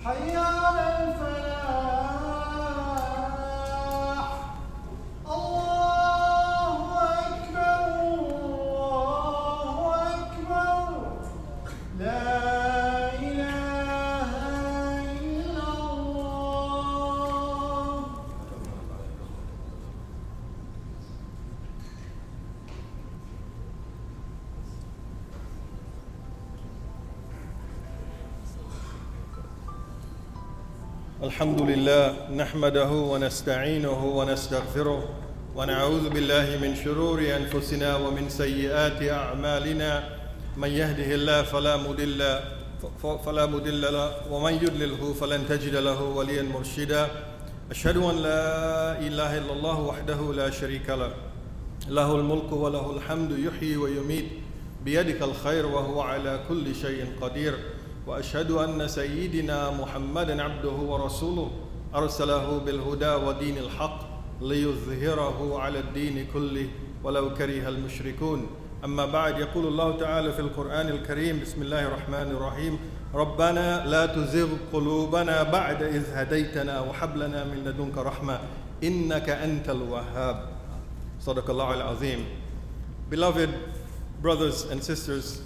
حي على الفلاح الله أكبر الله أكبر لا إله إلا الله. الحمد لله نحمده ونستعينه ونستغفره ونعوذ بالله من شرور أنفسنا ومن سيئات أعمالنا من يهده الله فلا مضل له ومن يضلله فلن تجد له وليا مرشدا. أشهد أن لا إله إلا الله وحده لا شريك له له الملك وله الحمد يحيي ويميت بيدك الخير وهو على كل شيء قدير. وأشهد أن سيدنا محمدا عبده ورسوله أرسله بالهدى ودين الحق ليظهره على الدين كله ولو كره المشركون. أما بعد، يقول الله تعالى في القرآن الكريم: بسم الله الرحمن الرحيم. ربنا لا تزغ قلوبنا بعد إذ هديتنا وهب لنا من لدنك رحمة إنك أنت الوهاب. صدق الله العظيم. Beloved brothers and sisters,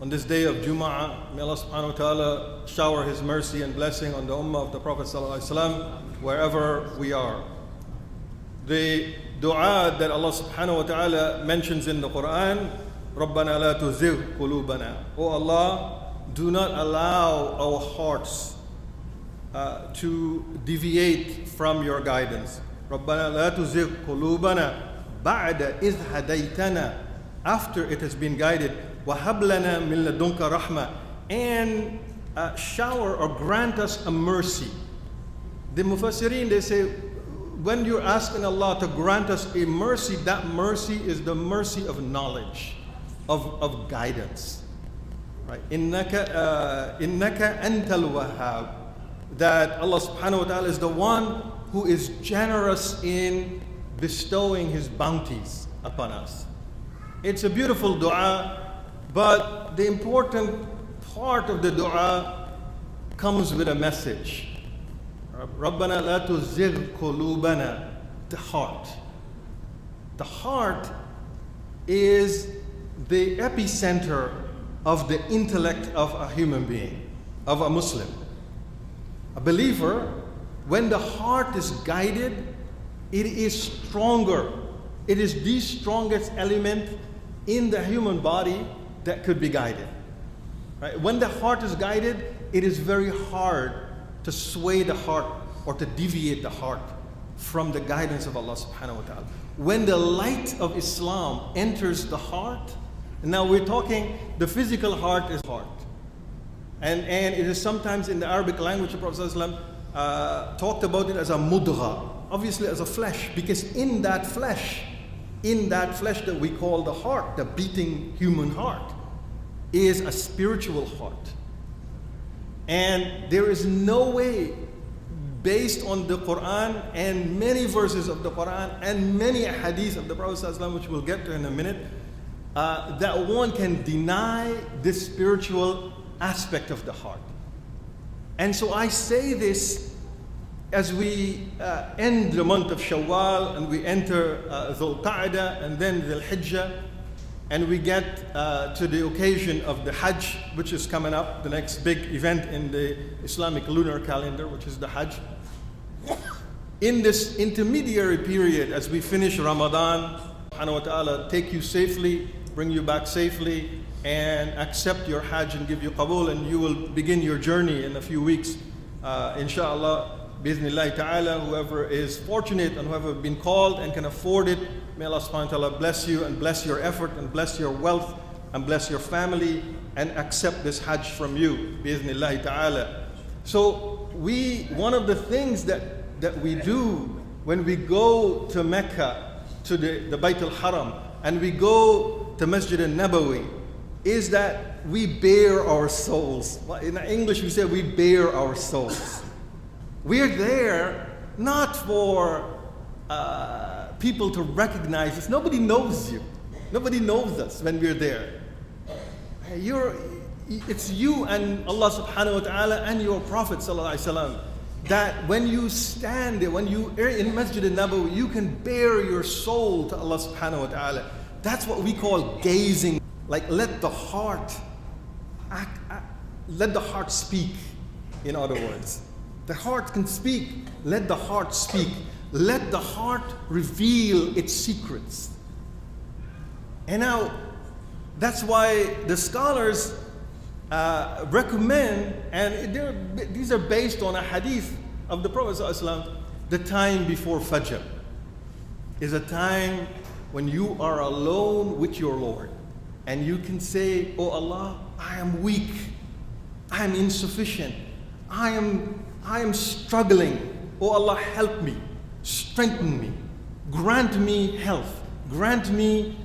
on this day of Jum'ah, may Allah subhanahu wa ta'ala shower His mercy and blessing on the ummah of the Prophet sallallahu alaihi wasallam wherever we are. The dua that Allah subhanahu wa ta'ala mentions in the Quran, رَبَّنَا لَا تُزِغْ قُلُوبَنَا. Oh Allah, do not allow our hearts to deviate from your guidance. رَبَّنَا لَا تُزِغْ قُلُوبَنَا بَعْدَ إِذْ هَدَيْتَنَا. After it has been guided. وَهَبْ لَنَا مِن لَدُنْكَ رَحْمَةً. And shower or grant us a mercy. The Mufassirin, they say, when you're asking Allah to grant us a mercy, that mercy is the mercy of knowledge, of guidance. Right? إِنَّكَ أَنْتَ الْوَهَّابِ. That Allah subhanahu wa ta'ala is the one who is generous in bestowing His bounties upon us. It's a beautiful dua. But the important part of the dua comes with a message. رَبَّنَا لَا تُزِغْ قُلُوبَنَا. The heart. The heart is the epicenter of the intellect of a human being, of a Muslim. A believer, when the heart is guided, it is stronger. It is the strongest element in the human body that could be guided. Right? When the heart is guided, it is very hard to sway the heart or to deviate the heart from the guidance of Allah subhanahu wa ta'ala. When the light of Islam enters the heart, and now we're talking, the physical heart is heart. And it is sometimes in the Arabic language, the Prophet talked about it as a mudgha, obviously as a flesh, because in that flesh that we call the heart, the beating human heart, is a spiritual heart. And there is no way, based on the Quran and many verses of the Quran and many hadiths of the Prophet ﷺ, which we'll get to in a minute, that one can deny this spiritual aspect of the heart. And so I say this as we end the month of Shawwal and we enter Dhul Qa'dah and then Dhul Hijjah, and we get to the occasion of the Hajj, which is coming up, the next big event in the Islamic lunar calendar, which is the Hajj. In this intermediary period, as we finish Ramadan, subhanahu wa ta'ala take you safely, bring you back safely, and accept your Hajj and give you qabul, and you will begin your journey in a few weeks, inshallah. Bi'idhnillahi ta'ala, whoever is fortunate and whoever has been called and can afford it, may Allah subhanahu wa ta'ala bless you and bless your effort and bless your wealth and bless your family and accept this Hajj from you. Bi'idhnillahi ta'ala. So one of the things that we do when we go to Mecca, to the Bayt al-Haram, and we go to Masjid al-Nabawi, is that we bare our souls. In English we say we bare our souls. We're there not for people to recognize us. Nobody knows you. Nobody knows us when we're there. it's you and Allah subhanahu wa ta'ala and your Prophet sallallahu alaihi wasallam, that when you stand there, when you are in Masjid al-Nabawi, you can bare your soul to Allah subhanahu wa ta'ala. That's what we call gazing. Like let the heart speak, in other words. The heart can speak. Let the heart speak. Let the heart reveal its secrets. And now, that's why the scholars recommend, and these are based on a hadith of the Prophet ﷺ, the time before Fajr is a time when you are alone with your Lord. And you can say, "Oh Allah, I am weak. I am insufficient. I am struggling. Oh Allah, help me. Strengthen me. Grant me health. Grant me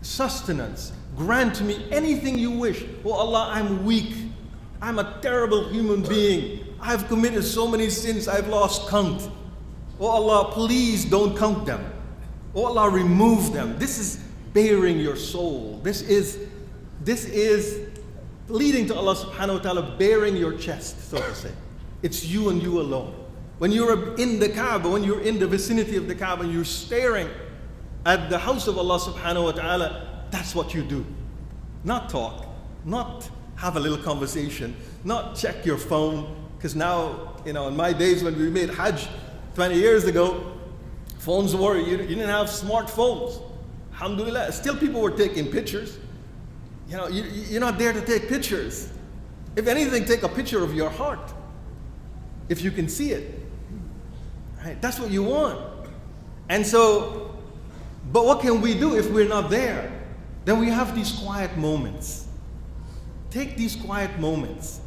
sustenance. Grant me anything you wish. Oh Allah, I'm weak. I'm a terrible human being. I've committed so many sins, I've lost count. Oh Allah, please don't count them. Oh Allah, remove them." This is baring your soul. This is leading to Allah subhanahu wa ta'ala, baring your chest, so to say. It's you and you alone. When you're in the Kaaba, when you're in the vicinity of the Kaaba, and you're staring at the house of Allah subhanahu wa ta'ala, that's what you do. Not talk, not have a little conversation, not check your phone, because now, in my days when we made Hajj 20 years ago, phones were, you didn't have smartphones. Alhamdulillah, still people were taking pictures. You're not there to take pictures. If anything, take a picture of your heart, if you can see it. Right? That's what you want. And so, but what can we do if we're not there? Then we have these quiet moments. Take these quiet moments,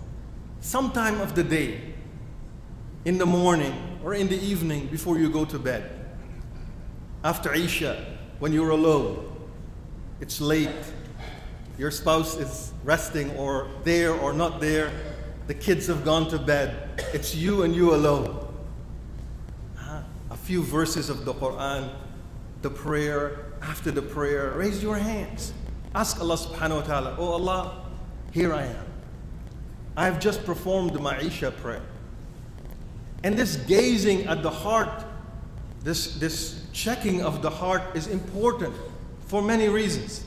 sometime of the day, in the morning or in the evening before you go to bed. After Isha, when you're alone, it's late, your spouse is resting or there or not there, the kids have gone to bed, it's you and you alone. A few verses of the Quran, the prayer, after the prayer, raise your hands. Ask Allah subhanahu wa ta'ala, "Oh Allah, here I am. I've just performed my Isha prayer." And this gazing at the heart, this checking of the heart is important for many reasons.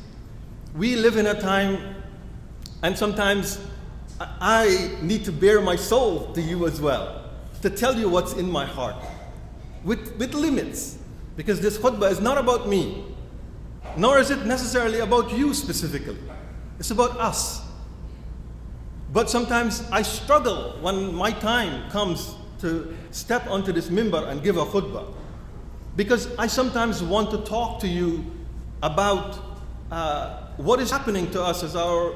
We live in a time, and sometimes I need to bare my soul to you as well, to tell you what's in my heart, with limits, because this khutbah is not about me, nor is it necessarily about you specifically. It's about us. But sometimes I struggle when my time comes to step onto this mimbar and give a khutbah, because I sometimes want to talk to you about what is happening to us, as our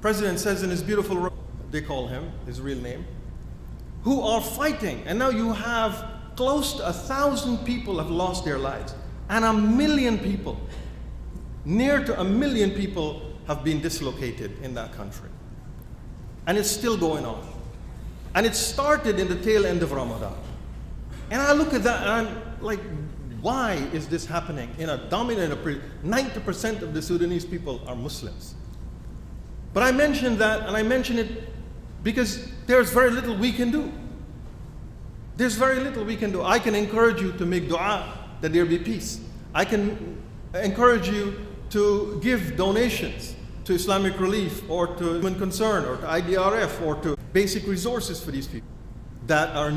president says in his beautiful, they call him, his real name, who are fighting. And now you have close to 1,000 people have lost their lives. And 1 million people, near to 1 million people have been dislocated in that country. And it's still going on. And it started in the tail end of Ramadan. And I look at that and I'm like, why is this happening in a dominant, 90% of the Sudanese people are Muslims. But I mention that, and I mention it because there's very little we can do. There's very little we can do. I can encourage you to make dua that there be peace. I can encourage you to give donations to Islamic Relief or to Human Concern or to IDRF or to basic resources for these people that are